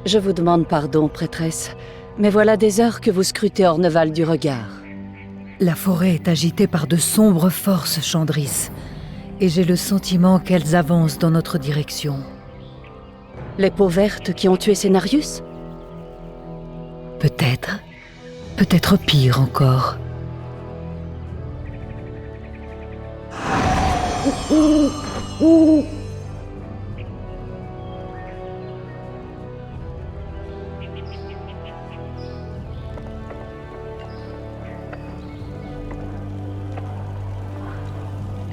Je vous demande pardon, prêtresse, mais voilà des heures que vous scrutez Orneval du regard. La forêt est agitée par de sombres forces, Chandris, et j'ai le sentiment qu'elles avancent dans notre direction. Les peaux vertes qui ont tué Cenarius? Peut-être. Peut-être pire encore.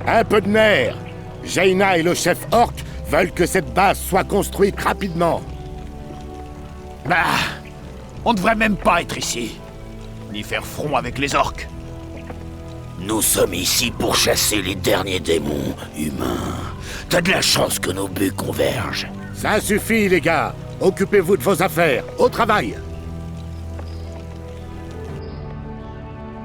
Un peu de nerfs! Jaina et le chef Orc veulent que cette base soit construite rapidement. Bah, on devrait même pas être ici, ni faire front avec les orques. Nous sommes ici pour chasser les derniers démons humains. T'as de la chance que nos buts convergent. Ça suffit, les gars! Occupez-vous de vos affaires, au travail!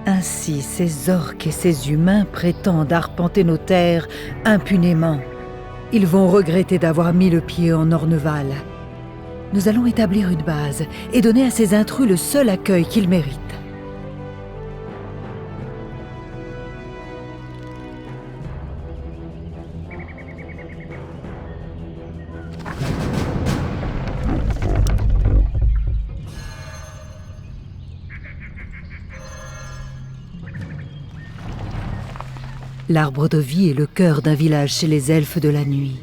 Ainsi, ces orques et ces humains prétendent arpenter nos terres impunément. Ils vont regretter d'avoir mis le pied en Orneval. Nous allons établir une base et donner à ces intrus le seul accueil qu'ils méritent. L'arbre de vie est le cœur d'un village chez les elfes de la nuit.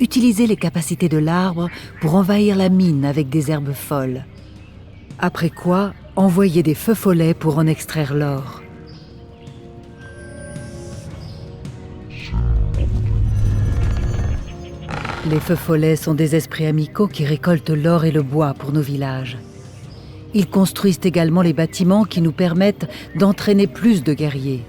Utilisez les capacités de l'arbre pour envahir la mine avec des herbes folles. Après quoi, envoyez des feux follets pour en extraire l'or. Les feux follets sont des esprits amicaux qui récoltent l'or et le bois pour nos villages. Ils construisent également les bâtiments qui nous permettent d'entraîner plus de guerriers.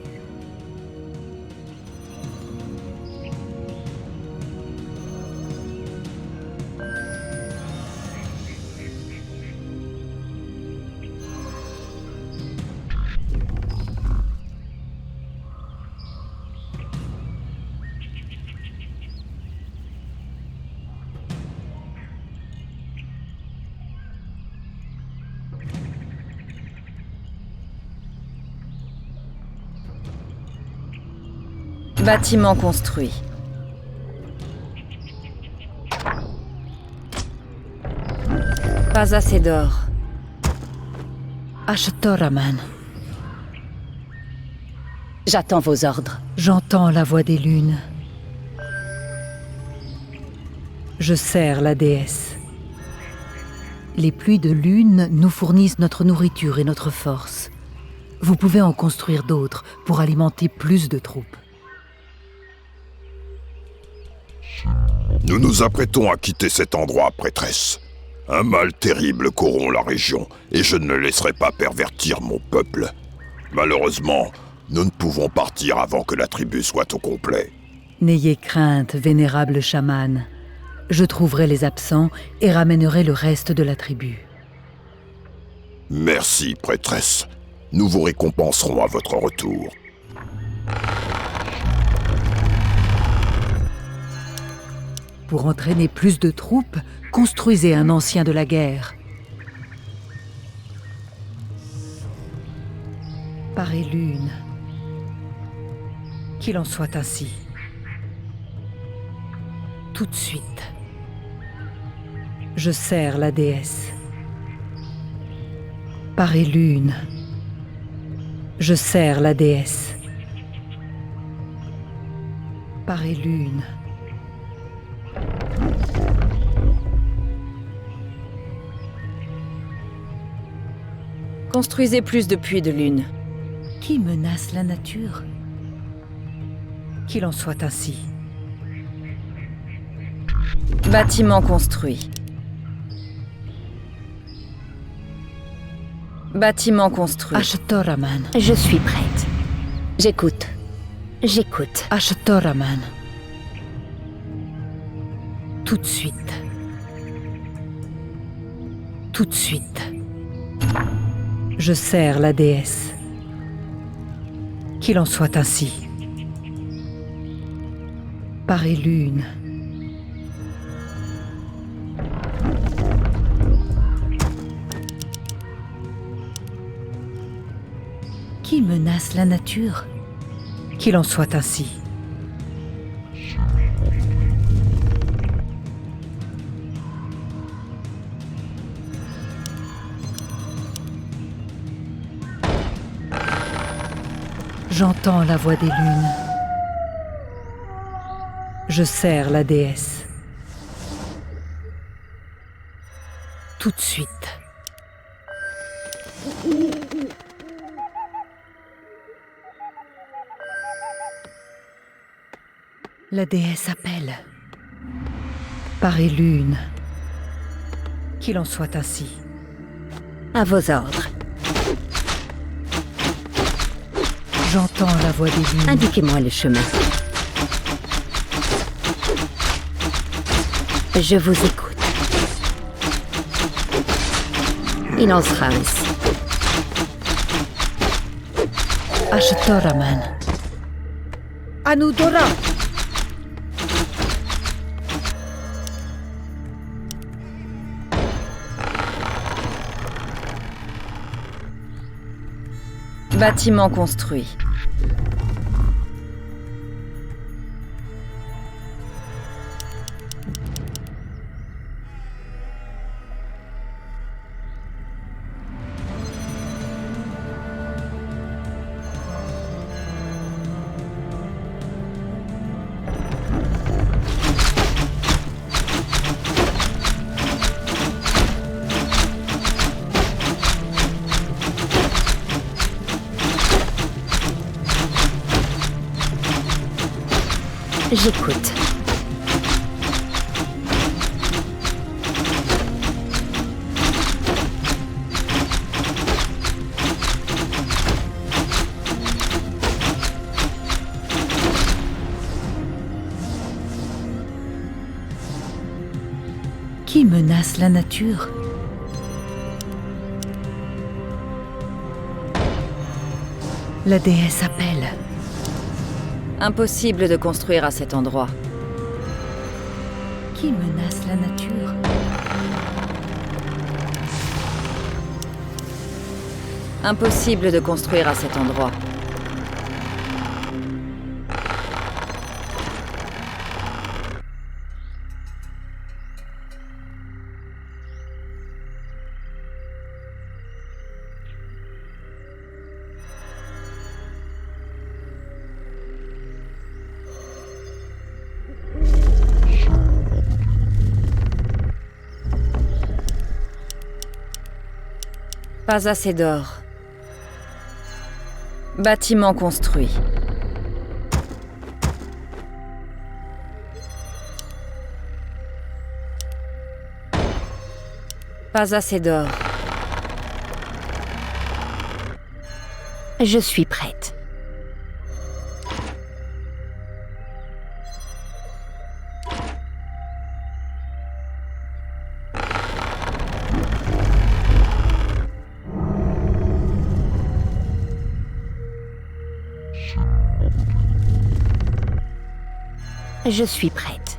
Bâtiment construit. Pas assez d'or. Ashtoraman, J'attends vos ordres. j'entends la voix des lunes. Je sers la déesse. Les pluies de lune nous fournissent notre nourriture et notre force. Vous pouvez en construire d'autres pour alimenter plus de troupes. Nous nous apprêtons à quitter cet endroit, prêtresse. Un mal terrible corrompt la région, et je ne le laisserai pas pervertir mon peuple. Malheureusement, nous ne pouvons partir avant que la tribu soit au complet. N'ayez crainte, vénérable chaman. Je trouverai les absents et ramènerai le reste de la tribu. Merci, prêtresse. Nous vous récompenserons à votre retour. Pour entraîner plus de troupes, construisez un ancien de la guerre. Parée lune. Qu'il en soit ainsi. Tout de suite. Je sers la déesse. Parée lune. Je sers la déesse. Parée lune. Construisez plus de puits de lune. Qui menace la nature? Qu'il en soit ainsi. Bâtiment construit. Bâtiment construit. Ashtoraman. Je suis prête. J'écoute. J'écoute. Ashtoraman. Tout de suite. Tout de suite. Je sers la déesse. Qu'il en soit ainsi. Parée lune. Qui menace la nature? Qu'il en soit ainsi. J'entends la voix des lunes. Je sers la déesse. Tout de suite. La déesse appelle. Parée lune. Qu'il en soit ainsi. À vos ordres. J'entends la voix des lunes. Indiquez-moi le chemin. Je vous écoute. Il en sera ainsi. Ashtoraman. Anudora. Bâtiment construit. J'écoute. Qui menace la nature? La déesse appelle. Impossible de construire à cet endroit. Qui menace la nature? Impossible de construire à cet endroit. Pas assez d'or. Bâtiment construit. Pas assez d'or. Je suis prête. Je suis prête.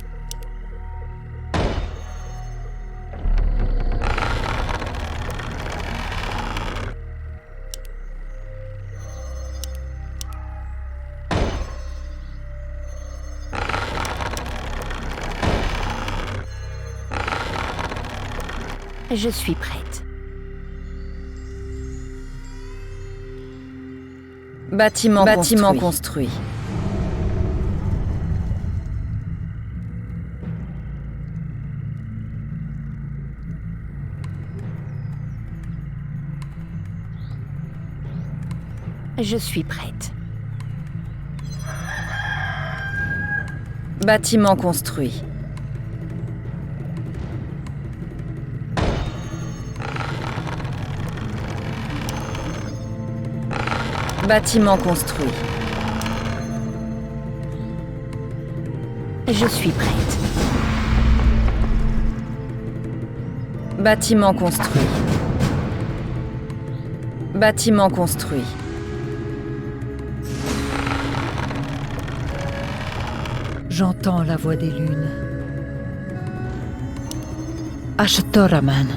Je suis prête. Bâtiment construit. Je suis prête. Bâtiment construit. Bâtiment construit. Je suis prête. Bâtiment construit. Bâtiment construit. J'entends la voix des lunes. Ashtoraman.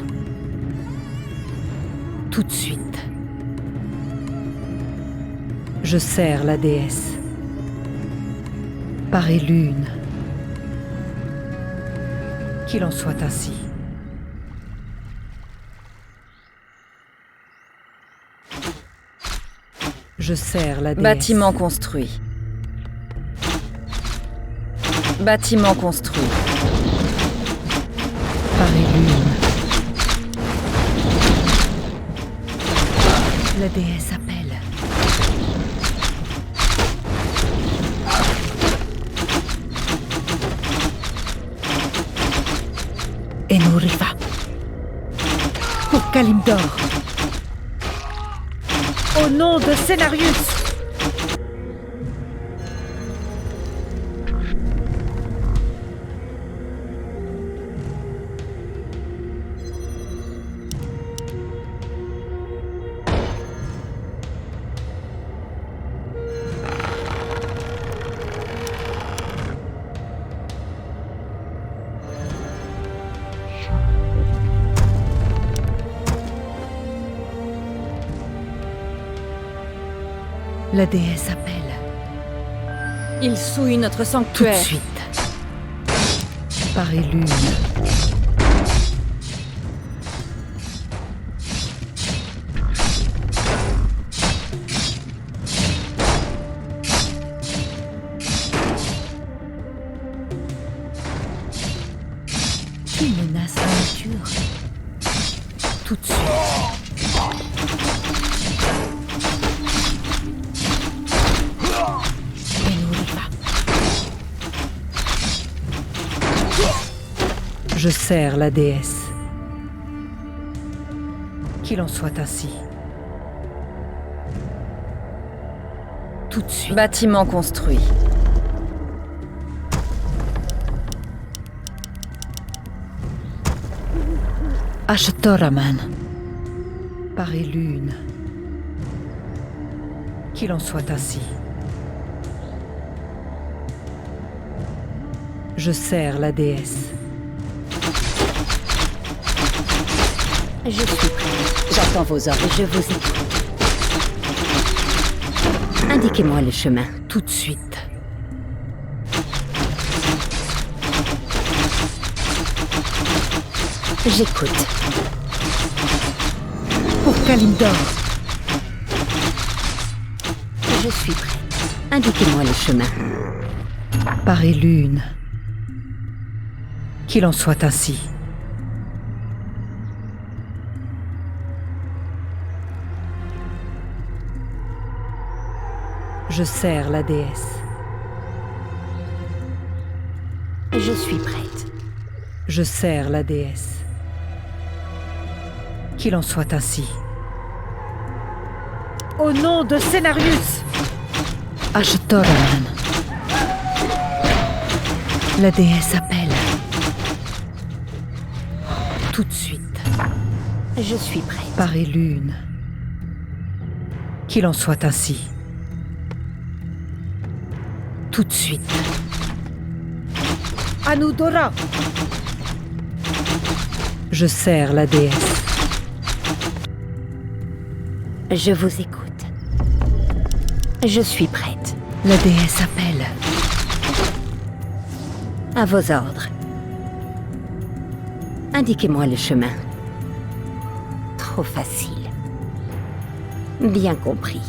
Tout de suite. Je sers la déesse. Parée lune. Qu'il en soit ainsi. Je sers la déesse. Bâtiment construit. Bâtiment construit. Parée lune. La déesse appelle. Enuriva. Pour Kalimdor. Au nom de Cenarius. La déesse appelle. Il souille notre Tout de sanctuaire. suite. Parée lune. Qui menace la nature? Tout de suite. Je sers la déesse. Qu'il en soit ainsi. Tout de suite. Bâtiment construit. Ashtoraman. Parée lune. Qu'il en soit ainsi. Je sers la déesse. Je suis prête. J'attends vos ordres. Je vous écoute. Indiquez-moi le chemin. Tout de suite. J'écoute. Pour Kalimdor. Je suis prête. Indiquez-moi le chemin. Parée lune. Qu'il en soit ainsi. Je sers la déesse. Je suis prête. Je sers la déesse. Qu'il en soit ainsi. Au nom de Cenarius. Ashtoraman. La déesse appelle. Tout de suite. Je suis prête. Parée lune. Qu'il en soit ainsi. Tout de suite. Anudora. Je sers la déesse. Je vous écoute. Je suis prête. La déesse appelle. À vos ordres. Indiquez-moi le chemin. Trop facile. Bien compris.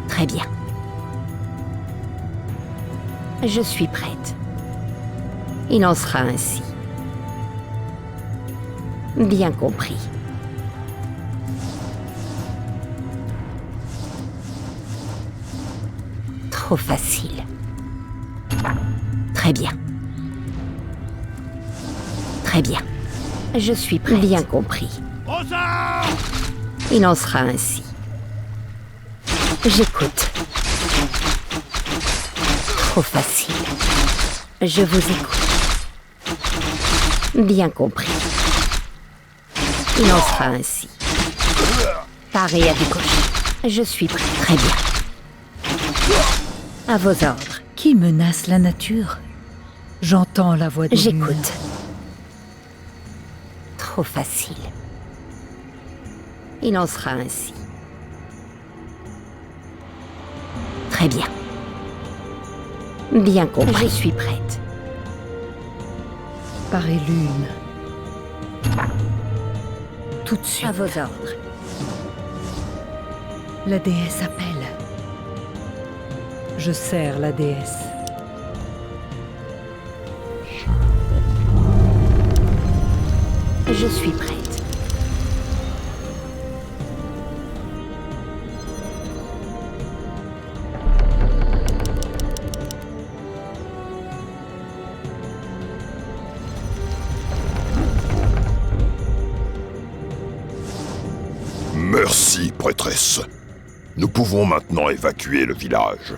Très bien. Je suis prête. Il en sera ainsi. Bien compris. Trop facile. Très bien. Très bien. Je suis prête. Bien compris. Il en sera ainsi. J'écoute. Trop facile. Je vous écoute. Bien compris. Il en sera ainsi. Paré à du gauche. Je suis prêt. Très bien. À vos ordres. Qui menace la nature? J'entends la voix de lune. J'écoute. Trop facile. Il en sera ainsi. Très bien. Bien compris. Je suis prête. Par et lune. Tout de suite. À vos ordres. La déesse appelle. Je sers la déesse. Je suis prête. Merci, prêtresse. Nous pouvons maintenant évacuer le village.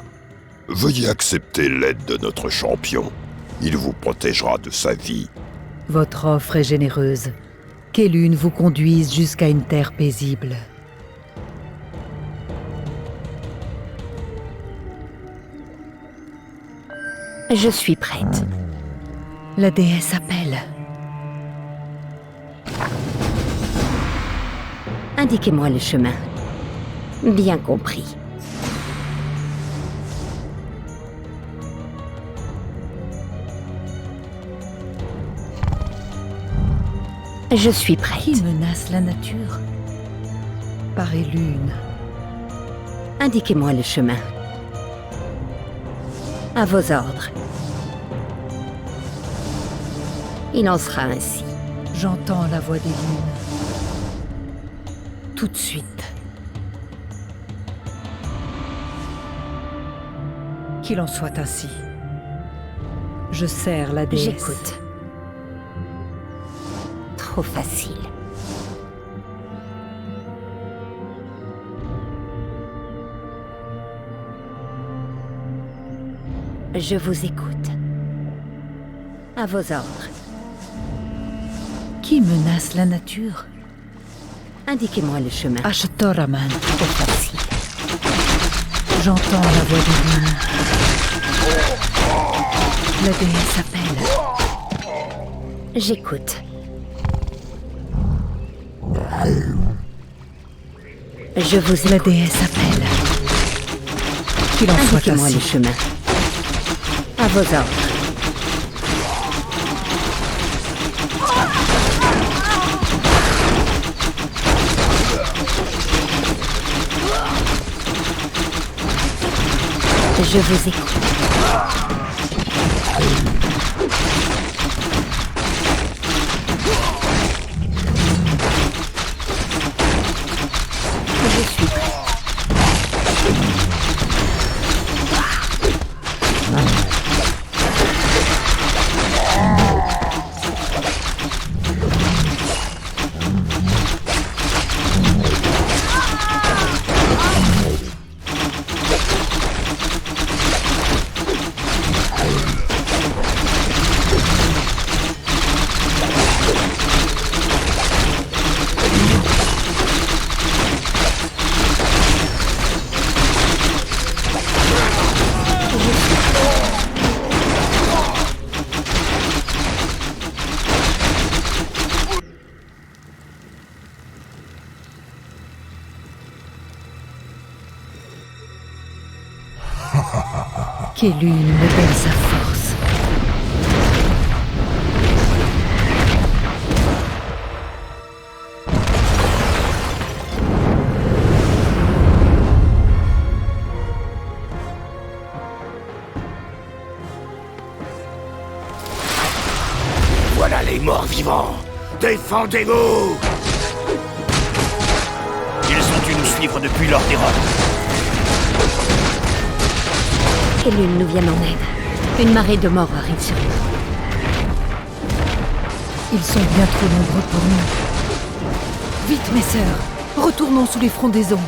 Veuillez accepter l'aide de notre champion. Il vous protégera de sa vie. Votre offre est généreuse. Qu'Elune vous conduise jusqu'à une terre paisible. Je suis prête. La déesse appelle. Indiquez-moi le chemin. Bien compris. Je suis prête. Qui menace la nature? Par et lune. Indiquez-moi le chemin. À vos ordres. Il en sera ainsi. J'entends la voix des lunes. Tout de suite. Qu'il en soit ainsi. Je sers la déesse. J'écoute. Trop facile. Je vous écoute. À vos ordres. Qui menace la nature? Indiquez-moi le chemin. Ashtoraman. Trop facile. J'entends la voix des lunes. La déesse appelle. J'écoute. Je vous écoute. La déesse appelle. Qu'il en soit Indiquez-moi le ainsi. chemin. À vos ordres. Je vous écoute. Je suis prête. Qu'Elune me donne sa force. Voilà les morts vivants. Défendez-vous! Ils ont dû nous suivre depuis lors des robes. Que l'une nous vienne en aide. Une marée de morts arrive sur nous. Ils sont bien trop nombreux pour nous. Vite, mes sœurs, retournons sous les frondaisons.